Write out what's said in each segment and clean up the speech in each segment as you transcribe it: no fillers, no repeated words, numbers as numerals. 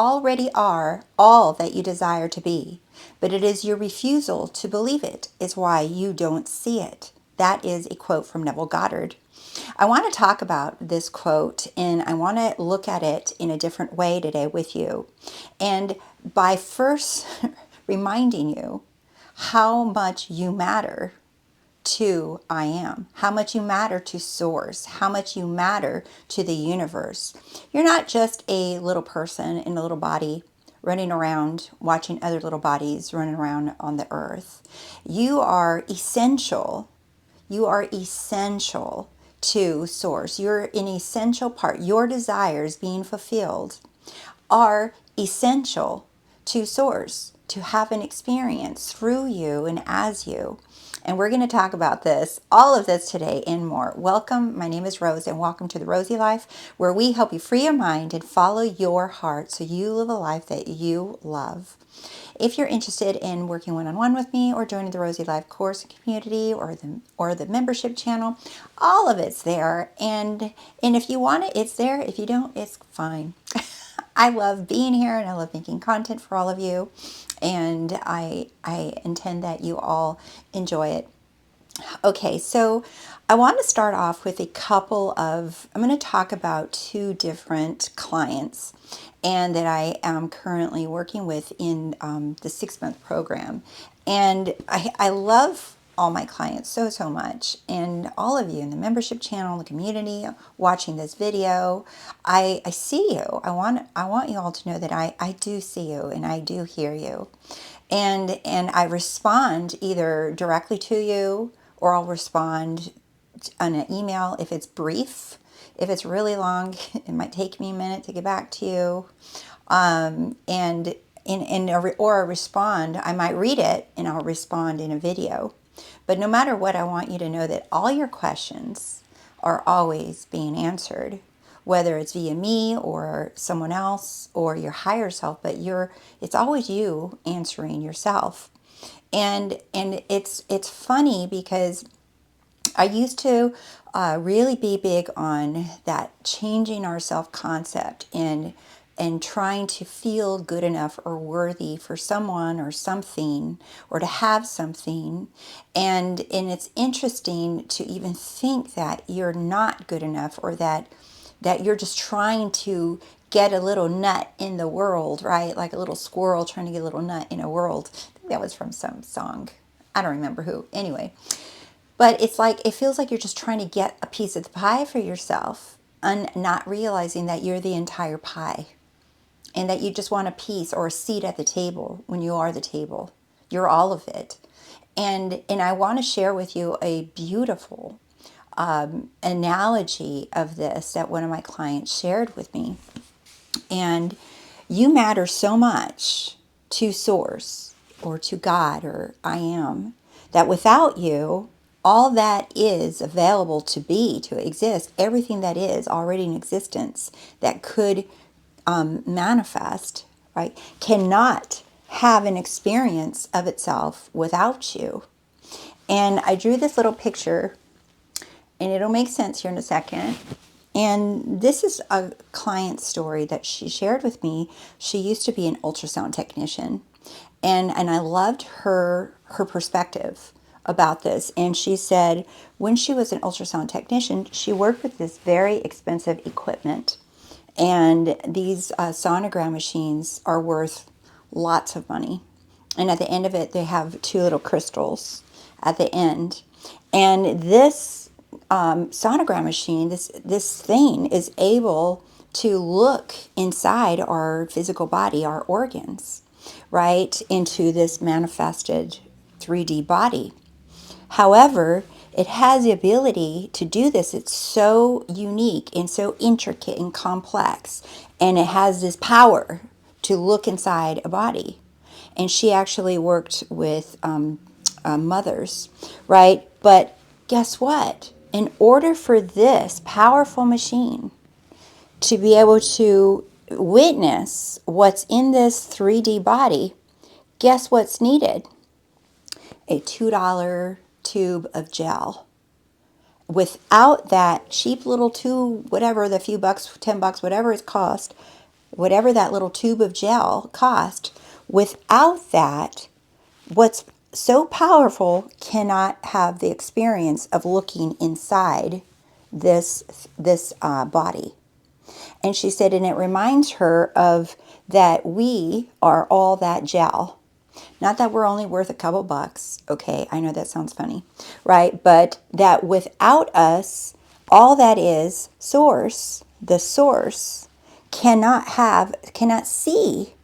already are all that you desire to be, but it is your refusal to believe it is why you don't see it. That is a quote from Neville Goddard. I want to talk about this quote and I want to look at it in a different way today with you. And by first reminding you how much you matter to I am, how much you matter to source, how much you matter to the universe. You're not just a little person in a little body running around watching other little bodies running around on the earth. You are essential. You are essential to source. You're an essential part. Your desires being fulfilled are essential to source, to have an experience through you and as you. And we're going to talk about this, all of this today and more. Welcome. My name is Rose and welcome to The Rosey Life, where we help you free your mind and follow your heart so you live a life that you love. If you're interested in working one-on-one with me or joining the Rosey Life course community or the membership channel, all of it's there. And if you want it, it's there. If you don't, it's fine. I love being here and I love making content for all of you. And I intend that you all enjoy it. Okay, so I want to start off with I'm going to talk about two different clients and that I am currently working with in the 6-month program. And I love all my clients so much, and all of you in the membership channel, the community, watching this video. I see you. I want you all to know that I do see you and I do hear you. And I respond either directly to you or I'll respond on an email if it's brief. If it's really long, it might take me a minute to get back to you. Or respond, I might read it and I'll respond in a video. But no matter what, I want you to know that all your questions are always being answered, whether it's via me or someone else or your higher self, but it's always you answering yourself. And it's funny because I used to really be big on that changing our self-concept and trying to feel good enough or worthy for someone or something or to have something. And it's interesting to even think that you're not good enough or that you're just trying to get a little nut in the world, right? Like a little squirrel trying to get a little nut in a world. I think that was from some song. I don't remember who. Anyway. But it's like, it feels like you're just trying to get a piece of the pie for yourself and not realizing that you're the entire pie and that you just want a piece or a seat at the table when you are the table. You're all of it. And I want to share with you a beautiful analogy of this that one of my clients shared with me. And you matter so much to Source or to God or I am that without you, all that is available to be, to exist, everything that is already in existence that could manifest, right, cannot have an experience of itself without you. And I drew this little picture, and it'll make sense here in a second. And this is a client story that she shared with me. She used to be an ultrasound technician, and I loved her perspective about this. And she said when she was an ultrasound technician, she worked with this very expensive equipment. And these sonogram machines are worth lots of money. And at the end of it, they have two little crystals at the end. And this sonogram machine, this thing is able to look inside our physical body, our organs, right, into this manifested 3D body. However, it has the ability to do this. It's so unique and so intricate and complex. And it has this power to look inside a body. And she actually worked with mothers, right? But guess what? In order for this powerful machine to be able to witness what's in this 3D body, guess what's needed? A $2 tube of gel. Without that cheap little tube, whatever, the few bucks, $10, whatever it cost, whatever that little tube of gel cost, without that, what's so powerful cannot have the experience of looking inside this body. And she said, and it reminds her of that we are all that gel. Not that we're only worth a couple bucks. Okay, I know that sounds funny, right? But that without us, all that is source, the source, cannot see,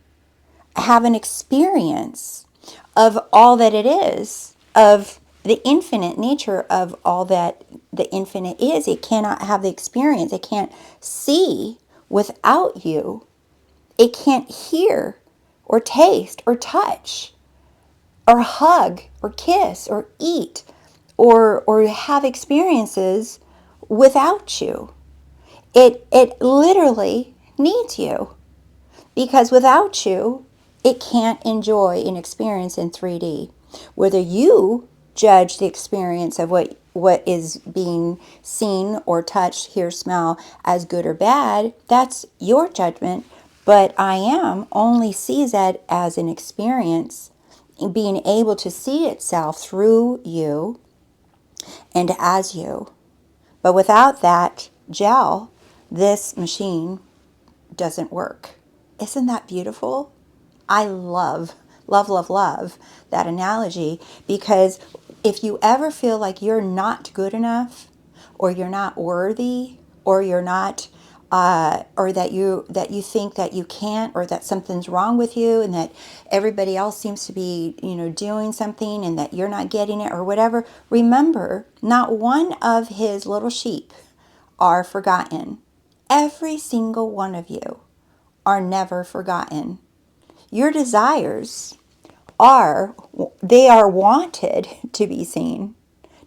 have an experience of all that it is, of the infinite nature of all that the infinite is. It cannot have the experience. It can't see without you. It can't hear or taste or touch or hug or kiss or eat or have experiences without you. It literally needs you, because without you, it can't enjoy an experience in 3D. Whether you judge the experience of what is being seen or touched, hear, smell as good or bad, that's your judgment. But I am only sees that as an experience, being able to see itself through you and as you. But without that gel, this machine doesn't work. Isn't that beautiful? I love, love, love, love that analogy, because if you ever feel like you're not good enough, or you're not worthy, or you're not, or that you think that you can't, or that something's wrong with you, and that everybody else seems to be, doing something, and that you're not getting it, or whatever, remember, not one of his little sheep are forgotten. Every single one of you are never forgotten. Your desires they are wanted to be seen.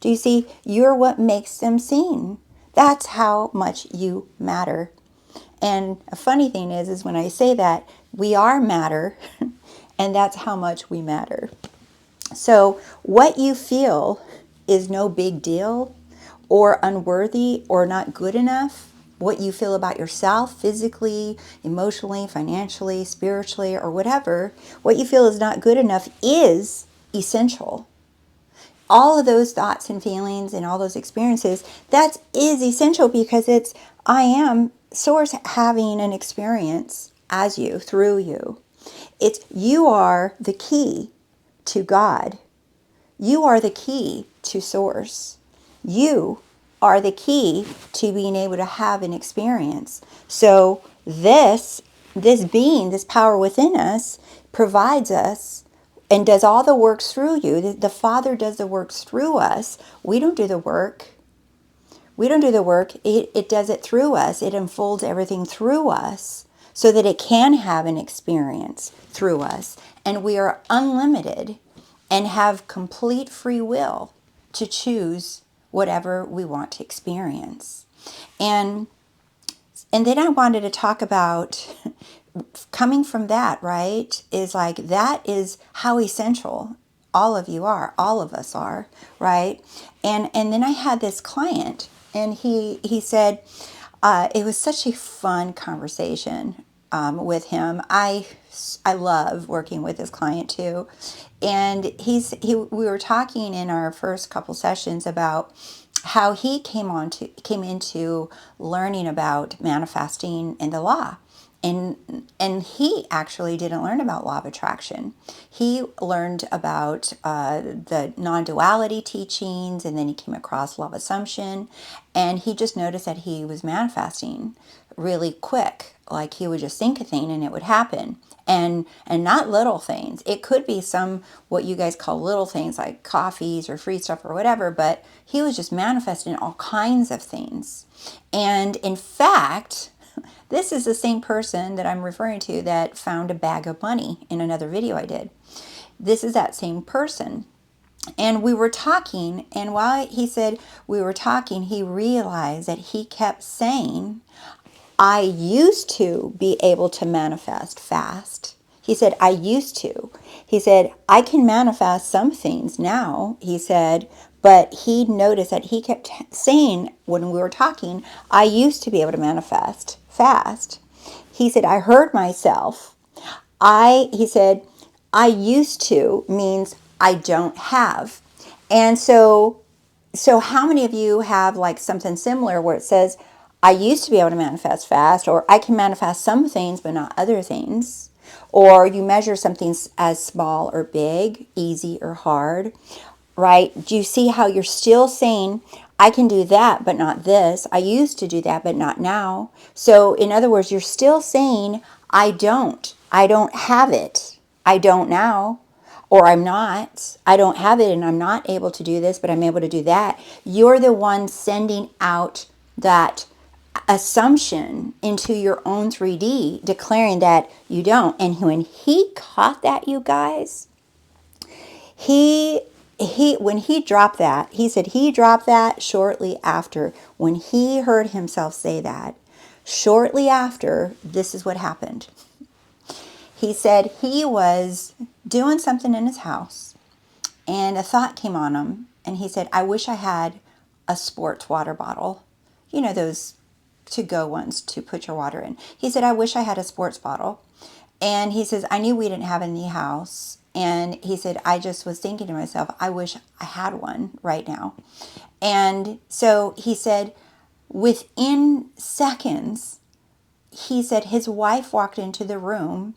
Do you see? You're what makes them seen. That's how much you matter. And a funny thing is when I say that, we are matter, and that's how much we matter. So what you feel is no big deal, or unworthy, or not good enough, what you feel about yourself physically, emotionally, financially, spiritually, or whatever, what you feel is not good enough is essential. All of those thoughts and feelings and all those experiences, that is essential, because it's I am source having an experience as you, through you. It's you are the key to God. You are the key to source. You are the key to being able to have an experience. So this being, this power within us, provides us and does all the works through you. The Father does the works through us. We don't do the work. We don't do the work. It does it through us. It unfolds everything through us so that it can have an experience through us. And we are unlimited and have complete free will to choose whatever we want to experience. And then I wanted to talk about coming from that, right? Is like that is how essential all of you are, all of us are, right? And then I had this client, and he said it was such a fun conversation with him. I love working with this client too, and we were talking in our first couple sessions about how he came into learning about manifesting and the law. And he actually didn't learn about law of attraction. He learned about the non-duality teachings, and then he came across law of assumption, and he just noticed that he was manifesting really quick. Like he would just think a thing and it would happen. And not little things. It could be some what you guys call little things like coffees or free stuff or whatever, but he was just manifesting all kinds of things. And in fact, this is the same person that I'm referring to that found a bag of money in another video I did. This is that same person. And we were talking, and while he said we were talking, he realized that he kept saying, I used to be able to manifest fast. He said, I used to. He said, I can manifest some things now, he said, but he noticed that he kept saying when we were talking, I used to be able to manifest fast. He said, I heard myself. He said, I used to means I don't have. And so how many of you have like something similar where it says, I used to be able to manifest fast, or I can manifest some things but not other things? Or you measure something as small or big, easy or hard, right? Do you see how you're still saying, I can do that but not this? I used to do that but not now. So in other words, you're still saying, I don't. I don't have it. I don't now. Or I'm not. I don't have it and I'm not able to do this, but I'm able to do that. You're the one sending out that assumption into your own 3D, declaring that you don't. And when he caught that, you guys, he when he dropped that, he said he dropped that shortly after. When he heard himself say that, shortly after, this is what happened. He said he was doing something in his house and a thought came on him, and he said, I wish I had a sports water bottle. You know, those to-go ones to put your water in. He said, I wish I had a sports bottle. And he says, I knew we didn't have it in the house. And he said, I just was thinking to myself, I wish I had one right now. And so he said, within seconds, he said his wife walked into the room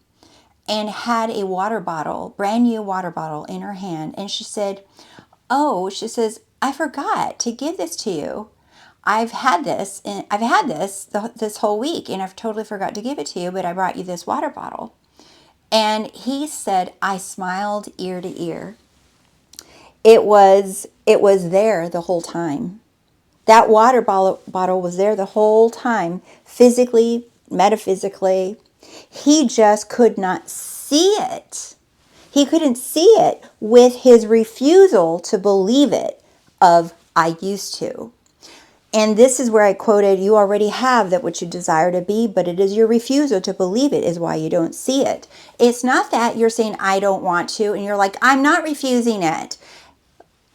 and had a water bottle, brand new water bottle in her hand. And she said, oh, she says, I forgot to give this to you. I've had this this whole week and I've totally forgot to give it to you, but I brought you this water bottle. And he said, I smiled ear to ear. It was there the whole time. That water bottle was there the whole time, physically, metaphysically. He just could not see it. He couldn't see it with his refusal to believe it of, I used to. And this is where I quoted, you already have that which you desire to be, but it is your refusal to believe it is why you don't see it. It's not that you're saying, I don't want to, and you're like, I'm not refusing it.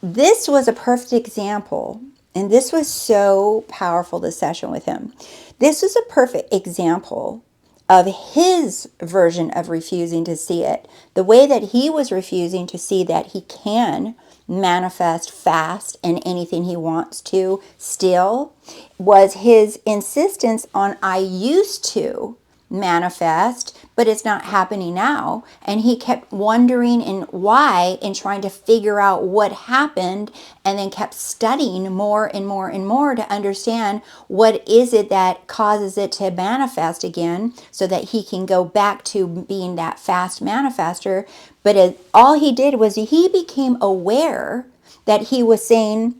This was a perfect example, and this was so powerful, this session with him. This was a perfect example of his version of refusing to see it. The way that he was refusing to see that he can manifest fast and anything he wants to still was his insistence on, I used to manifest, but it's not happening now. And he kept wondering and why and trying to figure out what happened, and then kept studying more and more and more to understand what is it that causes it to manifest again, so that he can go back to being that fast manifester. But all he did was he became aware that he was saying,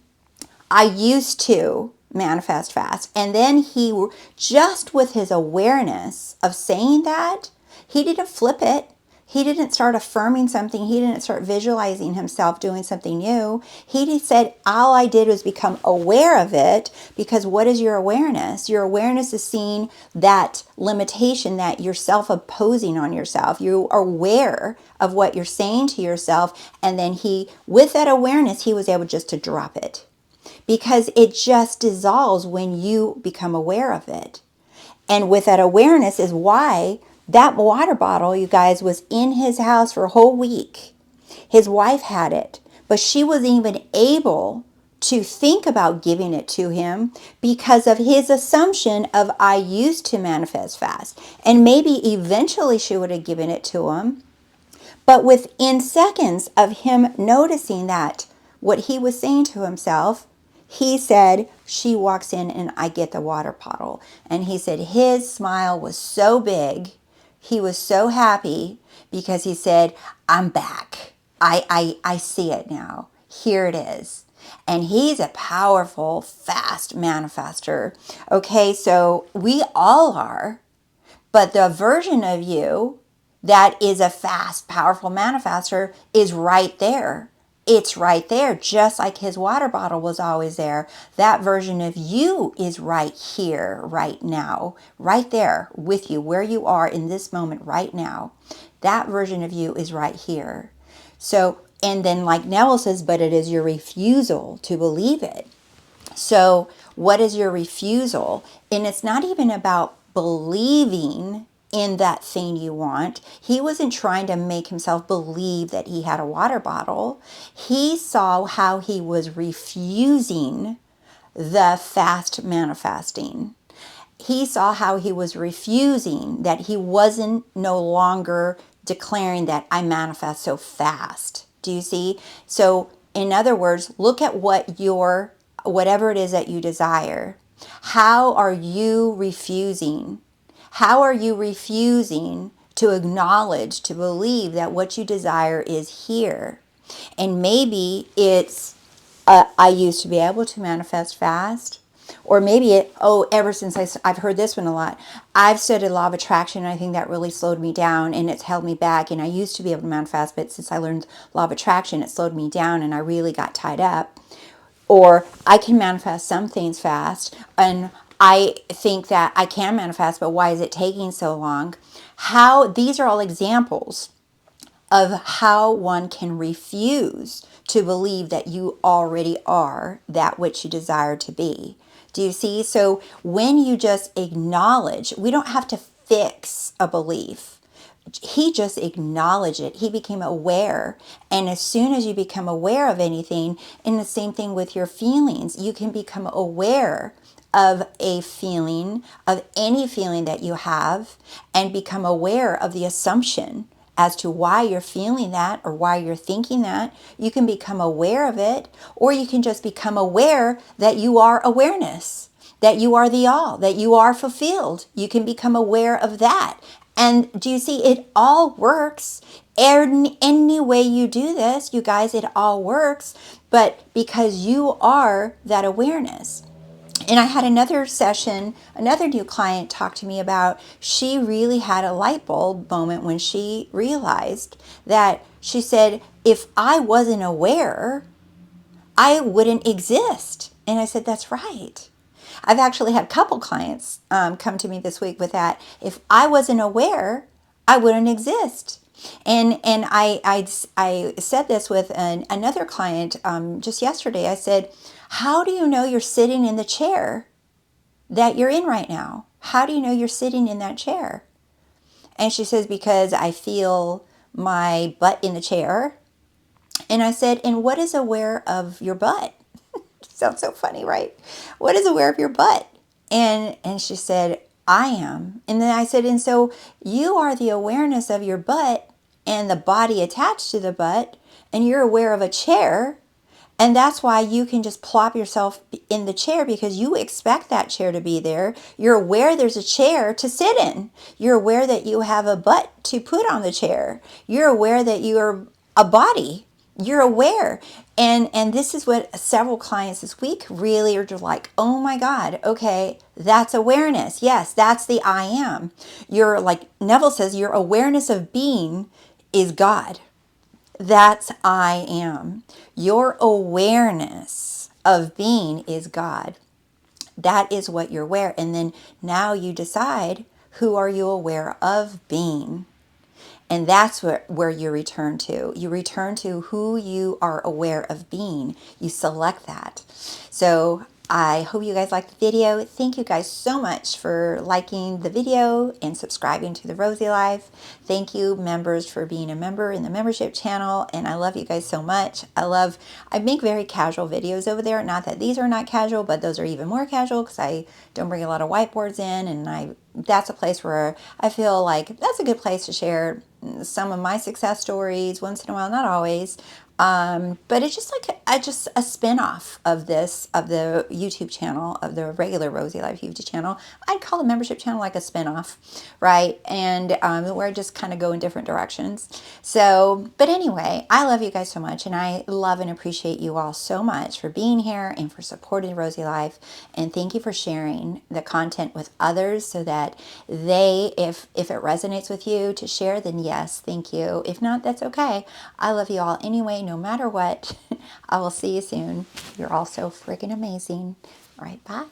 I used to manifest fast. And then he, just with his awareness of saying that, he didn't flip it. He didn't start affirming something. He didn't start visualizing himself doing something new. He just said, all I did was become aware of it. Because what is your awareness? Your awareness is seeing that limitation that you're self-imposing on yourself. You are aware of what you're saying to yourself. And then with that awareness, he was able just to drop it. Because it just dissolves when you become aware of it. And with that awareness is why that water bottle, you guys, was in his house for a whole week. His wife had it, but she wasn't even able to think about giving it to him because of his assumption of, I used to manifest fast. And maybe eventually she would have given it to him. But within seconds of him noticing that, what he was saying to himself, he said, she walks in and I get the water bottle. And he said his smile was so big. He was so happy because he said, I'm back. I see it now. Here it is. And he's a powerful, fast manifester. Okay, so we all are. But the version of you that is a fast, powerful manifester is right there. It's right there, just like his water bottle was always there. That version of you is right here, right now, right there with you, where you are in this moment right now. That version of you is right here. So, and then like Neville says, but it is your refusal to believe it. So what is your refusal? And it's not even about believing in that thing you want. He wasn't trying to make himself believe that he had a water bottle. He saw how he was refusing the fast manifesting. He saw how he was refusing, that he wasn't no longer declaring that I manifest so fast. Do you see? So in other words, look at whatever it is that you desire. How are you refusing? How are you refusing to acknowledge, to believe that what you desire is here? And maybe it's, I used to be able to manifest fast. Or maybe ever since I've heard this one a lot. I've studied law of attraction, and I think that really slowed me down and it's held me back. And I used to be able to manifest, but since I learned law of attraction, it slowed me down and I really got tied up. Or I can manifest some things fast, and I think that I can manifest, but why is it taking so long? These are all examples of how one can refuse to believe that you already are that which you desire to be. Do you see? So when you just acknowledge, we don't have to fix a belief. He just acknowledged it. He became aware. And as soon as you become aware of anything, and the same thing with your feelings, you can become aware of a feeling, of any feeling that you have, and become aware of the assumption as to why you're feeling that or why you're thinking that. You can become aware of it, or you can just become aware that you are awareness, that you are the all, that you are fulfilled. You can become aware of that. And do you see, it all works. Any way you do this, you guys, it all works. But because you are that awareness. And I had another session, another new client talked to me about, she really had a light bulb moment when she realized that, she said, if I wasn't aware, I wouldn't exist. And I said, that's right. I've actually had a couple clients come to me this week with that. If I wasn't aware, I wouldn't exist. And I said this with another client just yesterday. I said, how do you know you're sitting in the chair that you're in right now? How do you know you're sitting in that chair? And she says, because I feel my butt in the chair. And I said, and what is aware of your butt? Sounds so funny, right? What is aware of your butt? And she said, I am. And then I said, and so you are the awareness of your butt and the body attached to the butt, and you're aware of a chair. And that's why you can just plop yourself in the chair, because you expect that chair to be there. You're aware there's a chair to sit in. You're aware that you have a butt to put on the chair. You're aware that you're a body. You're aware. And this is what several clients this week really are just like, oh my God, okay, that's awareness. Yes, that's the I am. You're like Neville says, your awareness of being is God. That's I am. Your awareness of being is God. That is what you're aware. And then now you decide, who are you aware of being? And that's where you return to. You return to who you are aware of being. You select that. So I hope you guys liked the video. Thank you guys so much for liking the video and subscribing to The Rosey Life. Thank you, members, for being a member in the membership channel. And I love you guys so much. I make very casual videos over there. Not that these are not casual, but those are even more casual because I don't bring a lot of whiteboards in. And that's a place where I feel like that's a good place to share some of my success stories once in a while, not always. But it's just like a spin-off of the YouTube channel, of the regular Rosey Life YouTube channel. I'd call the membership channel like a spin-off, right? And where I just kind of go in different directions. So, but anyway, I love you guys so much, and I love and appreciate you all so much for being here and for supporting Rosey Life. And thank you for sharing the content with others so that if it resonates with you to share, then yes, thank you. If not, that's okay. I love you all anyway, no matter what. I will see you soon. You're all so freaking amazing. All right, bye.